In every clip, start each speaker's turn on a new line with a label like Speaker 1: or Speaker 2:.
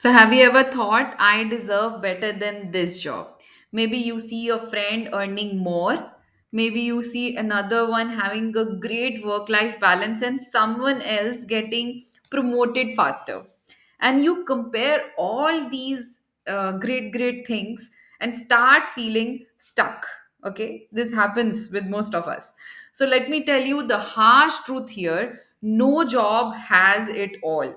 Speaker 1: So, have you ever thought, I deserve better than this job? Maybe you see a friend earning more. Maybe you see another one having a great work life balance and someone else getting promoted faster. And you compare all these great things and start feeling stuck. Okay, this happens with most of us. So, let me tell you the harsh truth here, no job has it all,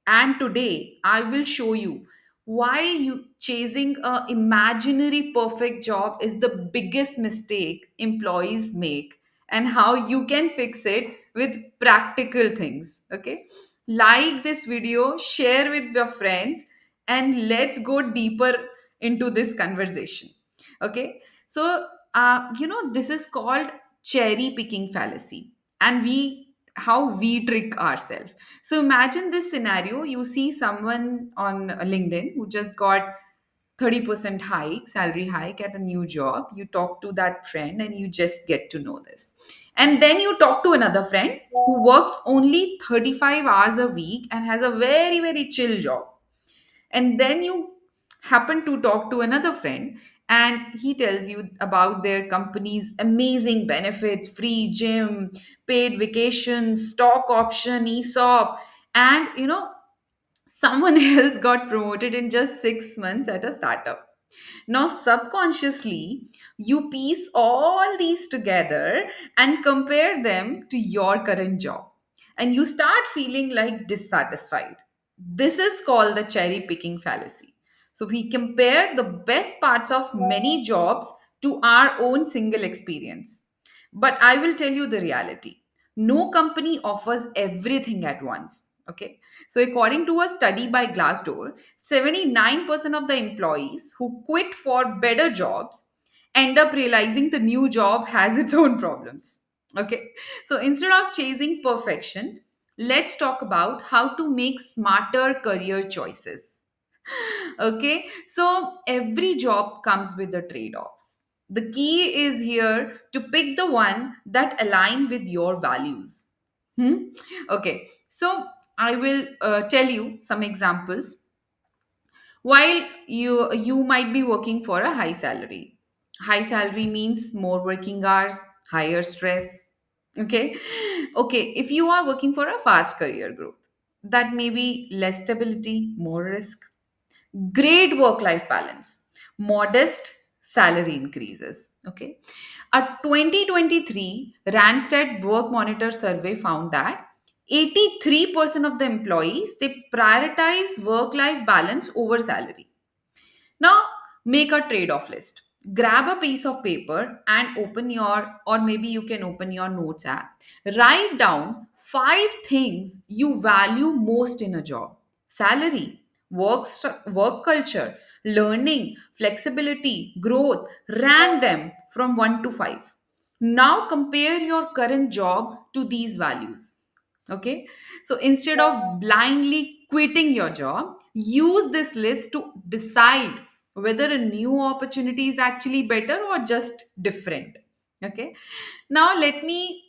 Speaker 1: and today I will show you why you chasing a imaginary perfect job is the biggest mistake employees make, and how you can fix it with practical things. Okay? Like this video, share with your friends, and let's go deeper into this conversation. Okay? So, this is called cherry picking fallacy, and how we trick ourselves. So imagine this scenario. You see someone on LinkedIn who just got 30% hike, salary hike at a new job. You talk to that friend and you just get to know this. And then you talk to another friend who works only 35 hours a week and has a very chill job. And then you happen to talk to another friend and he tells you about their company's amazing benefits, free gym, paid vacation, stock option, ESOP, and someone else got promoted in just 6 months at a startup. Now, subconsciously, you piece all these together and compare them to your current job. And you start feeling like dissatisfied. This is called the cherry picking fallacy. So, we compare the best parts of many jobs to our own single experience. But I will tell you the reality, no company offers everything at once. Okay. So, according to a study by Glassdoor, 79% of the employees who quit for better jobs end up realizing the new job has its own problems. Okay. So instead of chasing perfection, let's talk about how to make smarter career choices. Okay. So every job comes with the trade offs. The key is here to pick the one that align with your values. Hmm? Okay. So I will tell you some examples. While you might be working for a high salary means more working hours, higher stress. Okay. Okay, if you are working for a fast career growth, that may be less stability, more risk. Great work life balance, modest salary increases. Okay. A 2023 Randstad Work Monitor survey found that 83% of the employees they prioritize work life balance over salary. Now, make a trade off list. Grab a piece of paper and open your, or maybe you can open your notes app. Write down five things you value most in a job: salary, work culture, learning, flexibility, growth. Rank them from 1 to 5. Now, compare your current job to these values. Okay. So instead of blindly quitting your job, use this list to decide whether a new opportunity is actually better or just different. Okay. Now, let me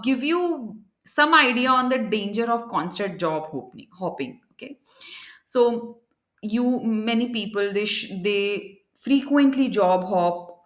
Speaker 1: give you some idea on the danger of constant hopping. Okay. So, many people, they frequently job hop,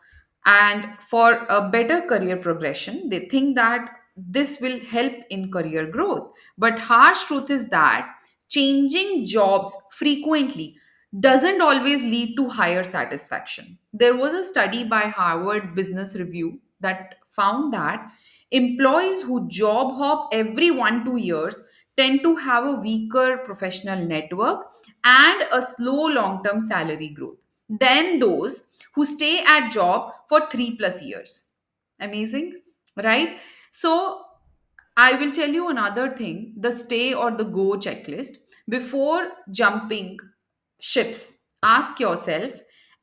Speaker 1: and for a better career progression they think that this will help in career growth. But harsh truth is that changing jobs frequently doesn't always lead to higher satisfaction. There was a study by Harvard Business Review that found that employees who job hop every 1 2 years tend to have a weaker professional network and a slow long term salary growth than those who stay at job for 3 plus years. Amazing, right? So I will tell you another thing, the stay or the go checklist. Before jumping ships, ask yourself,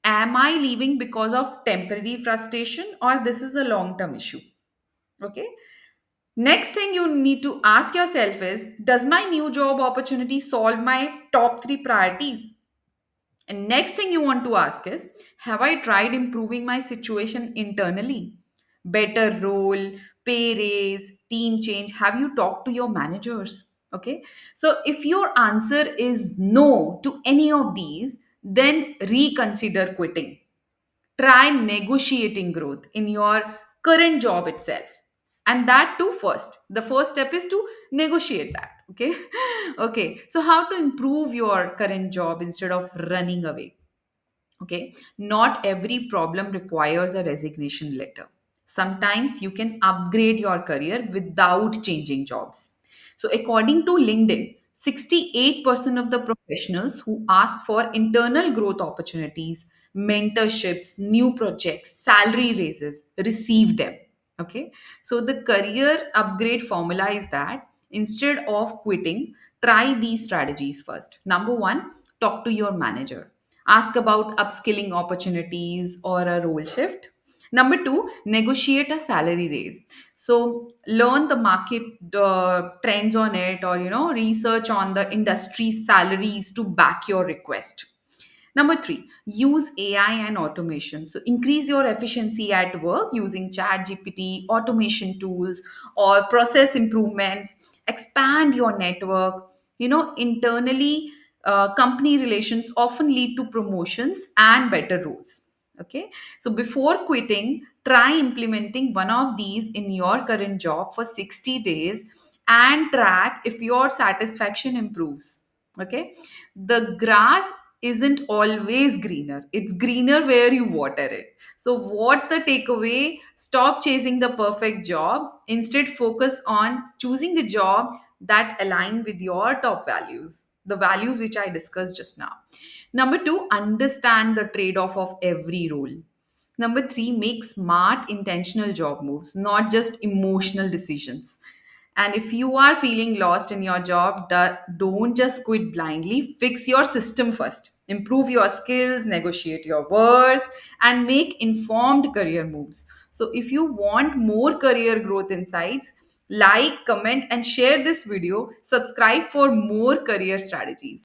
Speaker 1: am I leaving because of temporary frustration or this is a long term issue? Okay. Next thing you need to ask yourself is, does my new job opportunity solve my top three priorities? And next thing you want to ask is, have I tried improving my situation internally? Better role, pay raise, team change. Have you talked to your managers? Okay. So if your answer is no to any of these, then reconsider quitting. Try negotiating growth in your current job itself. And that too first. The first step is to negotiate that. Okay. Okay. So, how to improve your current job instead of running away? Okay, not every problem requires a resignation letter. Sometimes you can upgrade your career without changing jobs. So, according to LinkedIn, 68% of the professionals who ask for internal growth opportunities, mentorships, new projects, salary raises receive them. Okay, so the career upgrade formula is that instead of quitting, try these strategies first. Number one, talk to your manager. Ask about upskilling opportunities or a role shift. Number two, negotiate a salary raise. So learn the market trends on it, or research on the industry salaries to back your request. Number three, use AI and automation. So increase your efficiency at work using Chat GPT, automation tools, or process improvements. Expand your network. Internally, company relations often lead to promotions and better roles. Okay. So before quitting, try implementing one of these in your current job for 60 days and track if your satisfaction improves. Okay. The grass isn't always greener. It's greener where you water it. So, what's the takeaway? Stop chasing the perfect job. Instead, focus on choosing a job that align with your top values, the values which I discussed just now. Number two, understand the trade off of every role. Number three, make smart, intentional job moves, not just emotional decisions. And if you are feeling lost in your job, don't just quit blindly. Fix your system first. Improve your skills, negotiate your worth, and make informed career moves. So, if you want more career growth insights, like, comment, and share this video. Subscribe for more career strategies.